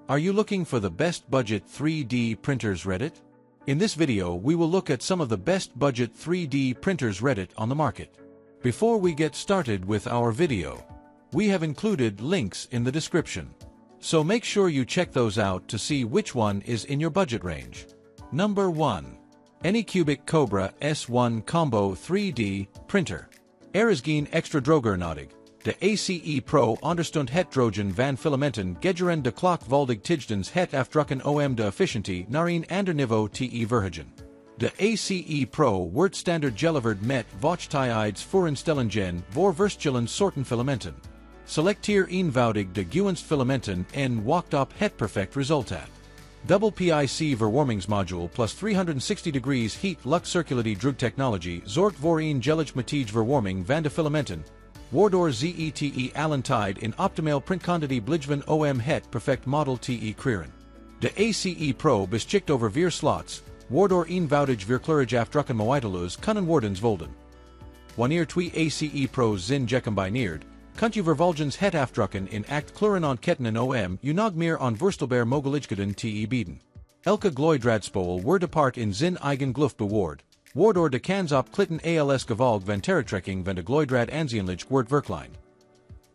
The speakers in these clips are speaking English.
Are you looking for the best budget 3D printers Reddit? In this video, we will look at some of the best budget 3D printers Reddit on the market. Before we get started with our video, we have included links in the description. So make sure you check those out to see which one is in your budget range. Number 1. Anycubic Kobra S1 Combo 3D Printer. Er is geen extra droger nodig. De ACE Pro ondersteunt het drogen van filamenten gedurende de klokvoldig tijdens het afdrukken om de efficiëntie naar een ander niveau te verhogen. De ACE Pro wordt standaard geleverd met vochtigheids voorinstellingen voor verschillende soorten filamenten. Selecteer eenvoudig de juiste filamenten en wacht op het perfect resultaat. Double PIC verwarmingsmodule plus 360 degrees heat lucht circulatie drug technology zorgt voor een gelijkmatige verwarming van de filamenten, waardoor zete allen tijd in optimaal printquantity blijven om het perfect model te creëren. De ACE Pro beschikt over 4 slots, waardoor eenvoudig vierkleurig afdrukken mogelijk kunnen worden volden. Wanneer twee ACE Pro's zijn gecombineerd, kunt u vervolgens het afdrukken in acht kleuren aan kettenen om u nog meer onvoorstelbaar mogelijkheden te bieden. Elke gloeidraadspool wordt apart in zijn eigen gloef bewaard, waardoor de kans op klitten als gevolg van terugtrekking van de gloeidraad aanzienlijk wordt verklein.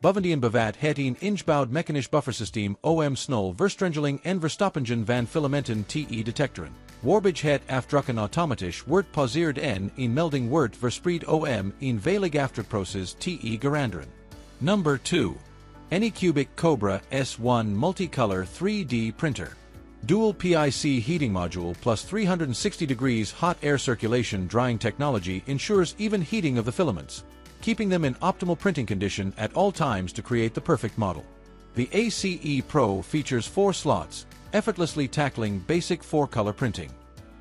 Bovendien bevat het een ingebouwd mechanisch buffersysteem om snel verstrengeling en verstoppingen van filamenten te detecteren, waarbij het afdrukken automatisch wordt pauzeerd en een melding wordt verspreid om een veilig afdrukproces te garanderen. Number 2. Anycubic Kobra S1 Multicolor 3D Printer. Dual PIC heating module plus 360 degrees hot air circulation drying technology ensures even heating of the filaments, keeping them in optimal printing condition at all times to create the perfect model. The ACE Pro features 4 slots, effortlessly tackling basic 4-color printing.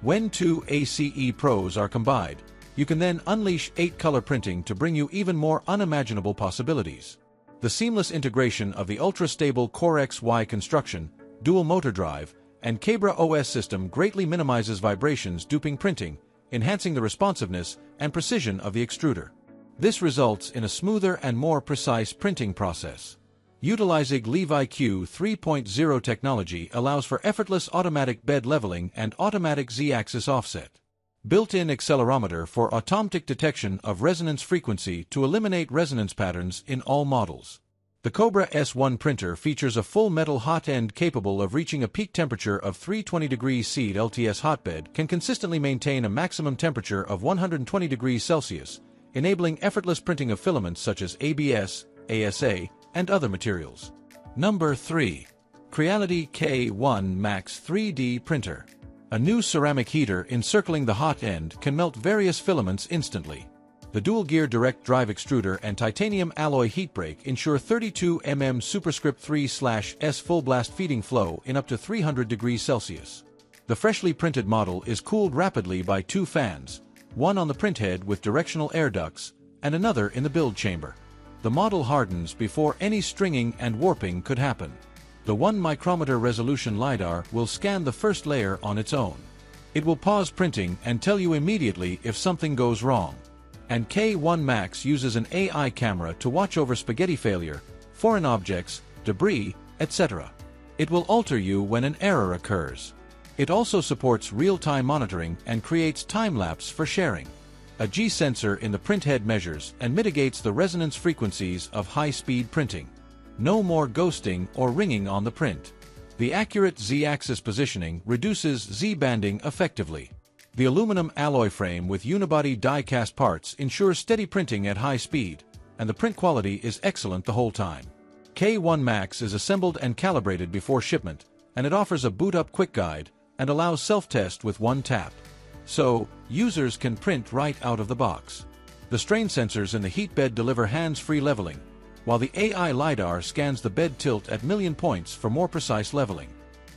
When 2 ACE Pros are combined, you can then unleash 8-color printing to bring you even more unimaginable possibilities. The seamless integration of the ultra-stable Core XY construction, dual motor drive, and Kobra OS system greatly minimizes vibrations during printing, enhancing the responsiveness and precision of the extruder. This results in a smoother and more precise printing process. Utilizing QIDI Q1 3.0 technology allows for effortless automatic bed leveling and automatic Z-axis offset. Built-in accelerometer for automatic detection of resonance frequency to eliminate resonance patterns in all models. The Kobra S1 printer features a full metal hot end capable of reaching a peak temperature of 320 degrees C. LTS hotbed can consistently maintain a maximum temperature of 120 degrees Celsius, enabling effortless printing of filaments such as ABS, ASA, and other materials. Number 3. Creality K1 Max 3D Printer. A new ceramic heater encircling the hot end can melt various filaments instantly. The dual-gear direct drive extruder and titanium alloy heat break ensure 32 mm superscript 3/S full blast feeding flow in up to 300 degrees Celsius. The freshly printed model is cooled rapidly by 2 fans, one on the printhead with directional air ducts, and another in the build chamber. The model hardens before any stringing and warping could happen. The 1 micrometer resolution LiDAR will scan the first layer on its own. It will pause printing and tell you immediately if something goes wrong. And K1 Max uses an AI camera to watch over spaghetti failure, foreign objects, debris, etc. It will alter you when an error occurs. It also supports real-time monitoring and creates time-lapse for sharing. A G sensor in the printhead measures and mitigates the resonance frequencies of high-speed printing. No more ghosting or ringing on the print. The accurate Z-axis positioning reduces Z-banding effectively. The aluminum alloy frame with unibody die-cast parts ensures steady printing at high speed, and the print quality is excellent the whole time. K1 Max is assembled and calibrated before shipment, and it offers a boot-up quick guide and allows self-test with 1 tap. So, users can print right out of the box. The strain sensors in the heat bed deliver hands-free leveling, while the AI LiDAR scans the bed tilt at million points for more precise leveling.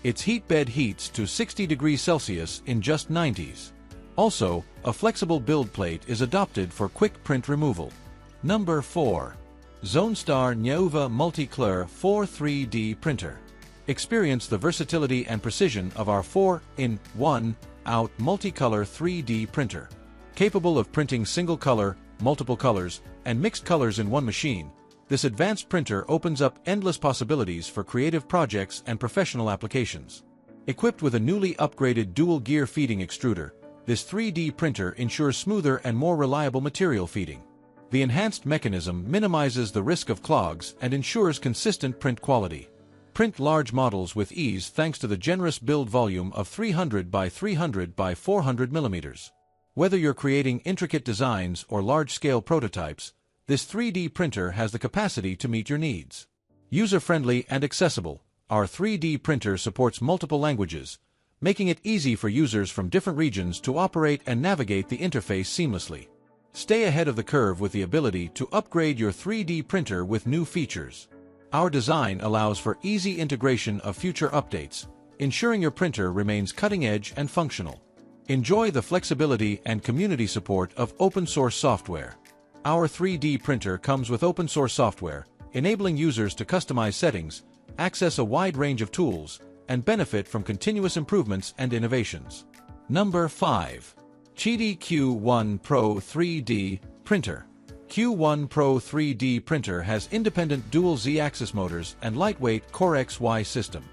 Its heat bed heats to 60 degrees Celsius in just 90s. Also, a flexible build plate is adopted for quick print removal. Number 4. Zonestar Nieuwe Multi-Kleur 4 3D Printer. Experience the versatility and precision of our 4-in-1-out multicolor 3D printer. Capable of printing single color, multiple colors, and mixed colors in one machine, This advanced printer opens up endless possibilities for creative projects and professional applications. Equipped with a newly upgraded dual-gear feeding extruder, this 3D printer ensures smoother and more reliable material feeding. The enhanced mechanism minimizes the risk of clogs and ensures consistent print quality. Print large models with ease thanks to the generous build volume of 300 by 300 by 400 millimeters. Whether you're creating intricate designs or large-scale prototypes, this 3D printer has the capacity to meet your needs. User-friendly and accessible, our 3D printer supports multiple languages, making it easy for users from different regions to operate and navigate the interface seamlessly. Stay ahead of the curve with the ability to upgrade your 3D printer with new features. Our design allows for easy integration of future updates, ensuring your printer remains cutting-edge and functional. Enjoy the flexibility and community support of open-source software. Our 3D printer comes with open-source software, enabling users to customize settings, access a wide range of tools, and benefit from continuous improvements and innovations. Number 5. QIDI Q1 Pro 3D Printer. Q1 Pro 3D Printer has independent dual Z-axis motors and lightweight Core XY system.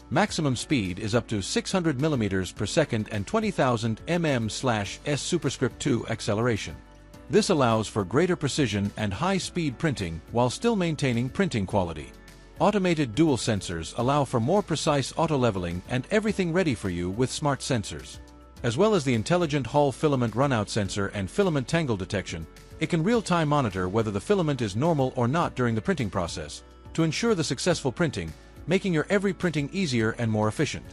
Maximum speed is up to 600 mm per second and 20,000 mm/s superscript 2 acceleration. This allows for greater precision and high-speed printing while still maintaining printing quality. Automated dual sensors allow for more precise auto-leveling and everything ready for you with smart sensors. As well as the intelligent Hall filament runout sensor and filament tangle detection, it can real-time monitor whether the filament is normal or not during the printing process, to ensure the successful printing, making your every printing easier and more efficient.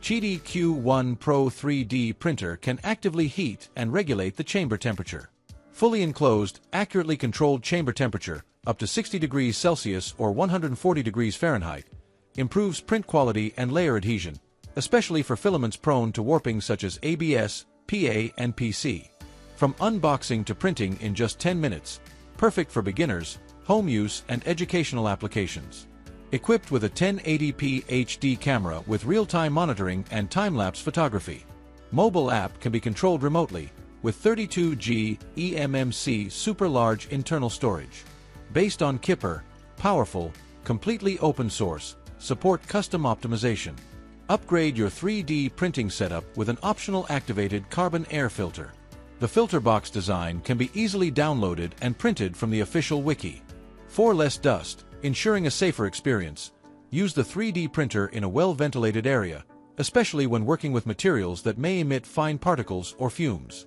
QIDI Q1 Pro 3D Printer can actively heat and regulate the chamber temperature. Fully enclosed, accurately controlled chamber temperature, up to 60 degrees Celsius or 140 degrees Fahrenheit, improves print quality and layer adhesion, especially for filaments prone to warping such as ABS, PA, and PC. From unboxing to printing in just 10 minutes, perfect for beginners, home use, and educational applications. Equipped with a 1080p HD camera with real-time monitoring and time-lapse photography. Mobile app can be controlled remotely, with 32GB eMMC super large internal storage. Based on Kipper, powerful, completely open source, support custom optimization. Upgrade your 3D printing setup with an optional activated carbon air filter. The filter box design can be easily downloaded and printed from the official wiki. For less dust, ensuring a safer experience, use the 3D printer in a well-ventilated area, especially when working with materials that may emit fine particles or fumes.